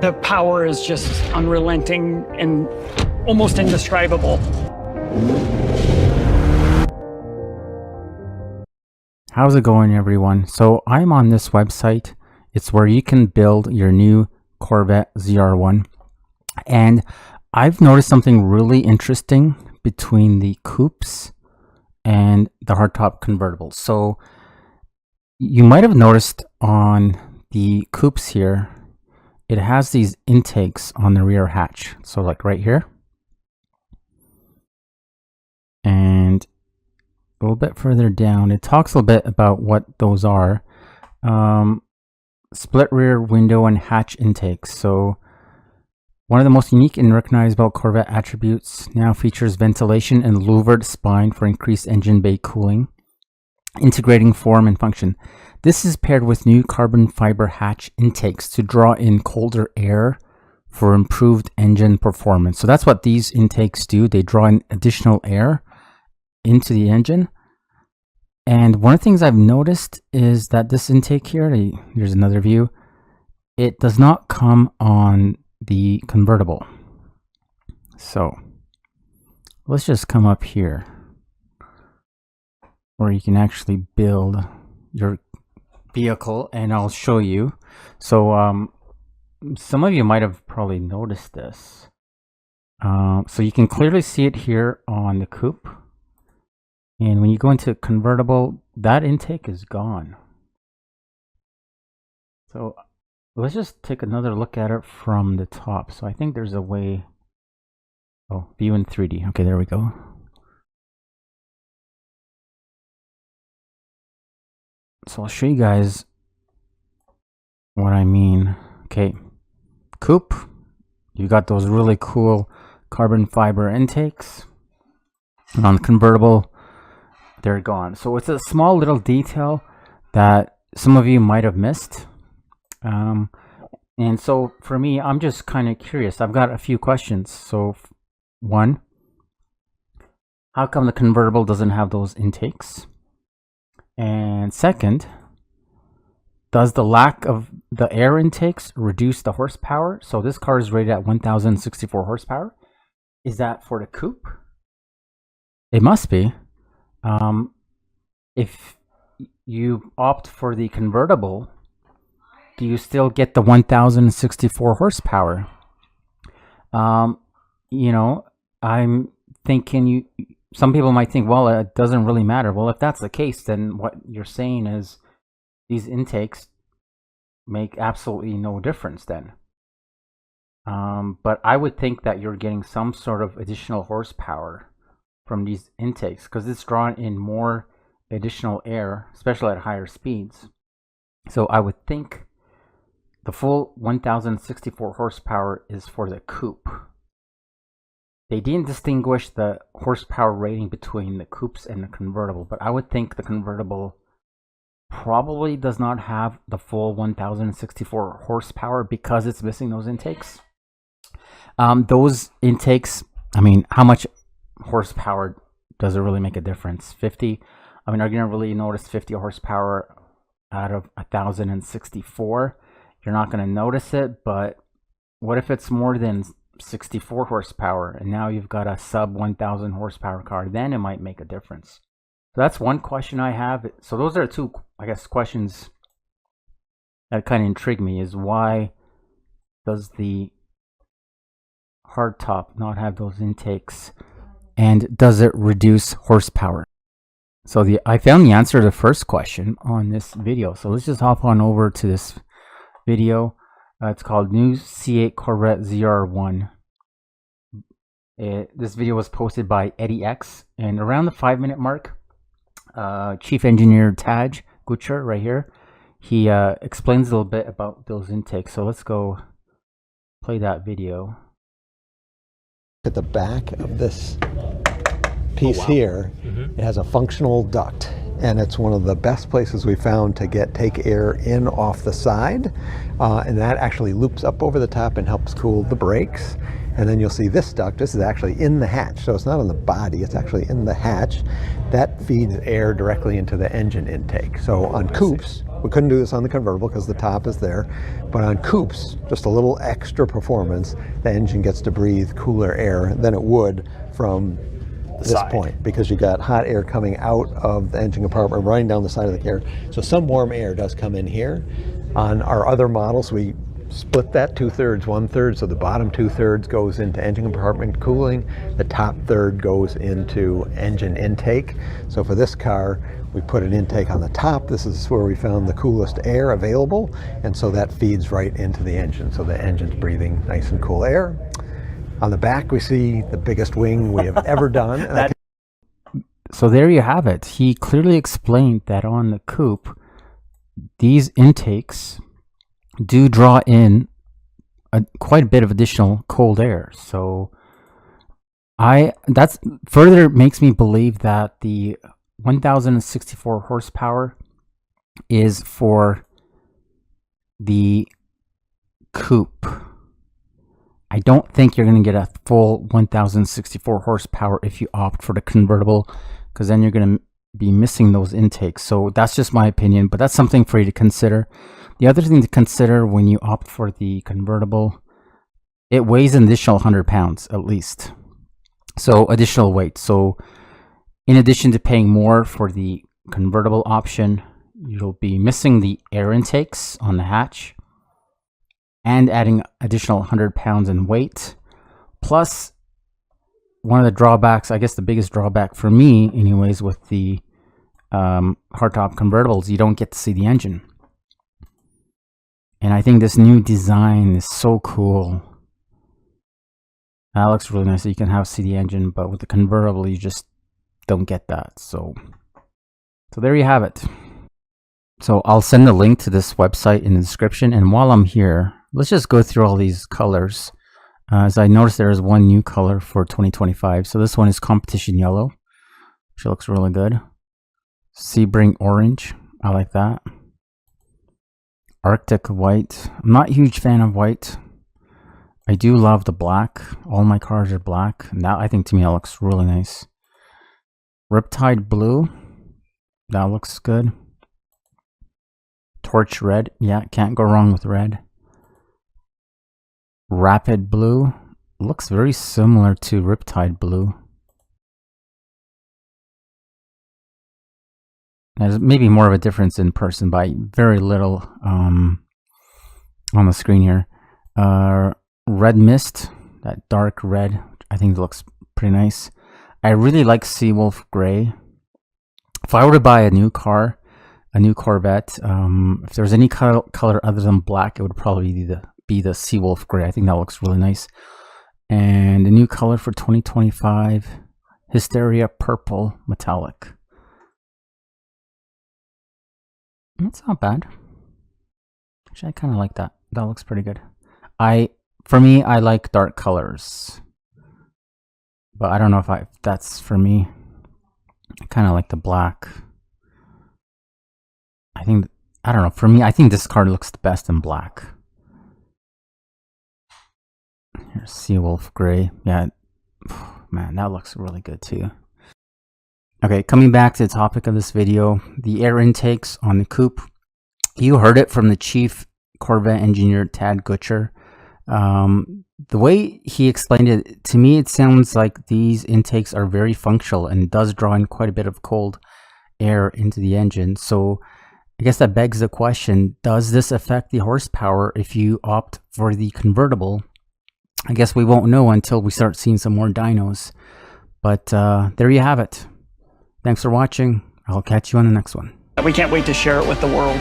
The power is just unrelenting and almost indescribable. How's it going, everyone? So I'm on this website. It's where you can build your new Corvette ZR1. And I've noticed something really interesting between the coupes and the hardtop convertible. So you might have noticed on the coupes here, it has these intakes on the rear hatch. So like right here. And a little bit further down, it talks a little bit about what those are. Split rear window and hatch intakes. So one of the most unique and recognizable Corvette attributes now features ventilation and louvered spine for increased engine bay cooling, integrating form and function. This is paired with new carbon fiber hatch intakes to draw in colder air for improved engine performance. So that's what these intakes do. They draw in additional air into the engine. And one of the things I've noticed is that this intake here, here's another view, it does not come on the convertible. So let's just come up here where you can actually build your vehicle, and I'll show you. So some of you might have probably noticed this. So you can clearly see it here on the coupe. And when you go into convertible, that intake is gone. So let's just take another look at it from the top. So I think there's a way. Oh, view in 3D. Okay, there we go. So I'll show you guys what I mean. Okay, coupe, you got those really cool carbon fiber intakes. And on the convertible, they're gone. So it's a small little detail that some of you might have missed. And so for me, I'm just kind of curious. I've got a few questions. So one, how come the convertible doesn't have those intakes? And second, does the lack of the air intakes reduce the horsepower? So this car is rated at 1,064 horsepower. Is that for the coupe? It must be. If you opt for the convertible, do you still get the 1,064 horsepower? You know, I'm thinking some people might think, well, it doesn't really matter. Well, if that's the case, then what you're saying is these intakes make absolutely no difference then. But I would think that you're getting some sort of additional horsepower from these intakes because it's drawn in more additional air, especially at higher speeds. So I would think the full 1,064 horsepower is for the coupe. They didn't distinguish the horsepower rating between the coupes and the convertible, but I would think the convertible probably does not have the full 1,064 horsepower because it's missing those intakes. Those intakes, I mean, how much horsepower does it really make a difference? 50? I mean, are you going to really notice 50 horsepower out of 1,064? You're not going to notice it, but what if it's more than 64 horsepower and now you've got a sub 1,000 horsepower car? Then it might make a difference. So that's one question I have. So those are two, I guess, questions that kind of intrigue me, is why does the hardtop not have those intakes, and does it reduce horsepower? So I found the answer to the first question on this video. So let's just hop on over to this video. It's called New C8 Corvette ZR1. This video was posted by Eddie X, and around the 5-minute mark, Chief Engineer Taj Gucher right here, he explains a little bit about those intakes. So let's go play that video. At the back of this piece here, it has a functional duct, and it's one of the best places we found to take air in off the side, and that actually loops up over the top and helps cool the brakes. And then you'll see this duct. This is actually in the hatch, so it's not on the body, it's actually in the hatch. That feeds air directly into the engine intake. So on coupes, We couldn't do this on the convertible because the top is there, but on coupes, just a little extra performance, the engine gets to breathe cooler air than it would from this point, because you got hot air coming out of the engine compartment running down the side of the car. So some warm air does come in here. On our other models, we split that 2/3, 1/3, so the bottom 2/3 goes into engine compartment cooling, the top third goes into engine intake. So for this car, we put an intake on the top. This is where we found the coolest air available, and so that feeds right into the engine, so the engine's breathing nice and cool air. On the back, we see the biggest wing we have ever done. So there you have it. He clearly explained that on the coupe, these intakes do draw in quite a bit of additional cold air. So that's further makes me believe that the 1064 horsepower is for the coupe. I don't think you're going to get a full 1064 horsepower if you opt for the convertible, because then you're going to be missing those intakes. So that's just my opinion, but that's something for you to consider. The other thing to consider when you opt for the convertible, it weighs an additional 100 pounds at least. So additional weight. So in addition to paying more for the convertible option, you'll be missing the air intakes on the hatch and adding additional 100 pounds in weight. Plus, one of the drawbacks, I guess the biggest drawback for me anyways, with the hardtop convertibles, you don't get to see the engine. And I think this new design is so cool. That looks really nice. So you can see the engine, but with the convertible, you just don't get that. So there you have it. So I'll send a link to this website in the description. And while I'm here, let's just go through all these colors. As I noticed, there is one new color for 2025. So this one is Competition Yellow, which looks really good. Sebring Orange, I like that. Arctic White. I'm not a huge fan of white. I do love the black. All my cars are black. And that, I think, to me, that looks really nice. Riptide Blue. That looks good. Torch Red. Yeah, can't go wrong with red. Rapid Blue. Looks very similar to Riptide Blue. There's maybe more of a difference in person by very little on the screen here. Red Mist, that dark red, I think looks pretty nice. I really like Seawolf Gray. If I were to buy a new car, a new Corvette, if there's any color other than black, it would probably be the Seawolf Gray. I think that looks really nice. And the new color for 2025, Hysteria Purple Metallic. It's not bad. Actually, I kind of like that. That looks pretty good. For me, I like dark colors, but I don't know if that's for me. I kind of like the black. I don't know. For me, I think this card looks the best in black. Here's Seawolf Gray. Yeah, man, that looks really good too. Okay, coming back to the topic of this video, the air intakes on the coupe. You heard it from the chief Corvette engineer, Tad Gutcher. The way he explained it, to me, it sounds like these intakes are very functional and does draw in quite a bit of cold air into the engine. So I guess that begs the question, does this affect the horsepower if you opt for the convertible? I guess we won't know until we start seeing some more dynos. But there you have it. Thanks for watching. I'll catch you on the next one. We can't wait to share it with the world.